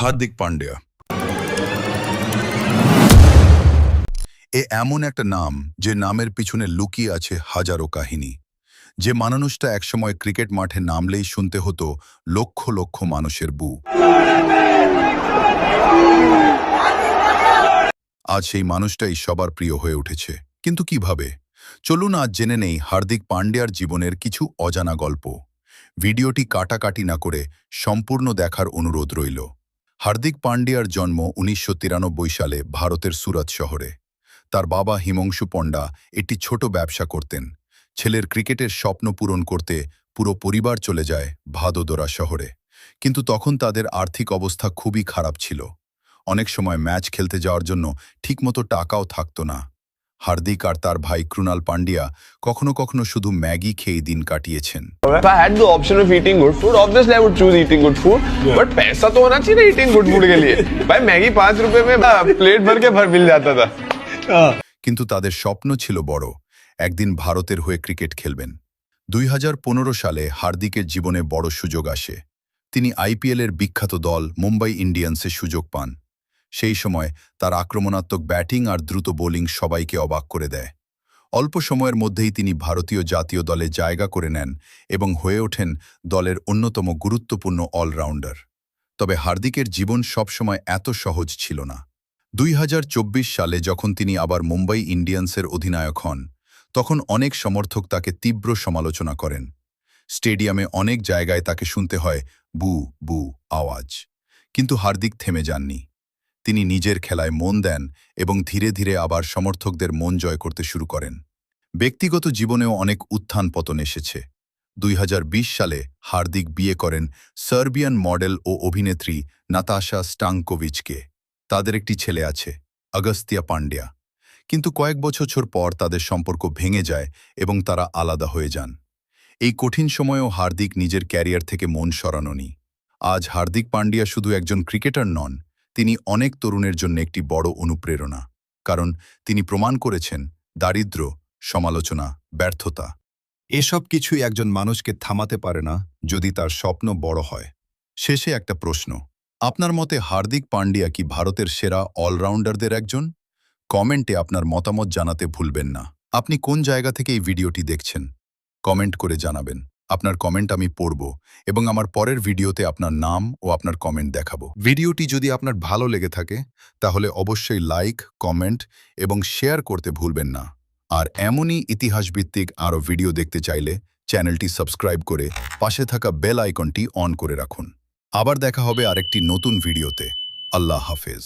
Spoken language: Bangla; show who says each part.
Speaker 1: হার্দিক পান্ডিয়া এমন একটা নাম যে নামের পিছনে লুকিয়ে আছে হাজারো কাহিনী। যে মানুষটা একসময় ক্রিকেট মাঠে নামলেই শুনতে হতো লক্ষ লক্ষ মানুষের বু। আজ সেই মানুষটাই সবার প্রিয় হয়ে উঠেছে, কিন্তু কিভাবে? চলুন আজ জেনে নেই হার্দিক পান্ডিয়ার জীবনের কিছু অজানা গল্প। ভিডিওটি কাটাকাটি না করে সম্পূর্ণ দেখার অনুরোধ রইল। হার্দিক পান্ডিয়ার জন্ম 1993 সালে ভারতের সুরত শহরে। তার বাবা হিমংশু পণ্ডা একটি ছোট ব্যবসা করতেন। ছেলের ক্রিকেটের স্বপ্ন পূরণ করতে পুরো পরিবার চলে যায় ভাদোদরা শহরে। কিন্তু তখন তাদের আর্থিক অবস্থা খুবই খারাপ ছিল। অনেক সময় ম্যাচ খেলতে যাওয়ার জন্য ঠিকমতো টাকাও থাকতো না। হার্দিক আর তার ভাই ক্রুনাল পান্ডিয়া কখনো কখনো শুধু ম্যাগি খেয়ে দিন কাটিয়েছেন।
Speaker 2: If I had the option of eating good food, obviously I would choose eating good food. But पैसा तो होना चाहिए ना eating good food के लिए. भाई मैगी 5 रुपए में प्लेट भर के भर मिल जाता था.
Speaker 1: কিন্তু তাদের স্বপ্ন ছিল বড়, একদিন ভারতের হয়ে ক্রিকেট খেলবেন। 2015 সালে হার্দিকের জীবনে বড় সুযোগ আসে। তিনি আইপিএলের বিখ্যাত দল মুম্বাই ইন্ডিয়ান্সে সুযোগ পান। সেই সময় তার আক্রমণাত্মক ব্যাটিং আর দ্রুত বোলিং সবাইকে অবাক করে দেয়। অল্প সময়ের মধ্যেই তিনি ভারতীয় জাতীয় দলে জায়গা করে নেন এবং হয়ে ওঠেন দলের অন্যতম গুরুত্বপূর্ণ অলরাউন্ডার। তবে হার্দিকের জীবন সবসময় এত সহজ ছিল না। 2024 সালে যখন তিনি আবার মুম্বাই ইন্ডিয়ান্সের অধিনায়ক হন, তখন অনেক সমর্থক তাকে তীব্র সমালোচনা করেন। স্টেডিয়ামে অনেক জায়গায় তাকে শুনতে হয় বু বু আওয়াজ। কিন্তু হার্দিক থেমে যাননি। তিনি নিজের খেলায় মন দেন এবং ধীরে ধীরে আবার সমর্থকদের মন জয় করতে শুরু করেন। ব্যক্তিগত জীবনেও অনেক উত্থান পতন এসেছে। 2020 সালে হার্দিক বিয়ে করেন সার্বিয়ান মডেল ও অভিনেত্রী নাতাশা স্টাঙ্কোভিচকে। তাদের একটি ছেলে আছে, অগস্তিয়া পান্ডিয়া। কিন্তু কয়েক বছর পর তাদের সম্পর্ক ভেঙে যায় এবং তারা আলাদা হয়ে যান। এই কঠিন সময়েও হার্দিক নিজের ক্যারিয়ার থেকে মন সরাননি। আজ হার্দিক পান্ডিয়া শুধু একজন ক্রিকেটার নন, তিনি অনেক তরুণের জন্য একটি বড় অনুপ্রেরণা। কারণ তিনি প্রমাণ করেছেন দারিদ্র্য, সমালোচনা, ব্যর্থতা এসব কিছুই একজন মানুষকে থামাতে পারে না যদি তার স্বপ্ন বড় হয়। শেষে একটা প্রশ্ন, আপনার মতে হার্দিক পান্ডিয়া কি ভারতের সেরা অলরাউন্ডারদের একজন? কমেন্টে আপনার মতামত জানাতে ভুলবেন না। আপনি কোন জায়গা থেকে এই ভিডিওটি দেখছেন কমেন্ট করে জানাবেন। আপনার কমেন্ট আমি পড়ব এবং আমার পরের ভিডিওতে আপনার নাম ও আপনার কমেন্ট দেখাবো। ভিডিওটি যদি আপনার ভালো লেগে থাকে তাহলে অবশ্যই লাইক, কমেন্ট এবং শেয়ার করতে ভুলবেন না। আর এমনই ইতিহাসভিত্তিক আরও ভিডিও দেখতে চাইলে চ্যানেলটি সাবস্ক্রাইব করে পাশে থাকা বেল আইকনটি অন করে রাখুন। আবার দেখা হবে আরেকটি নতুন ভিডিওতে। আল্লাহ হাফেজ।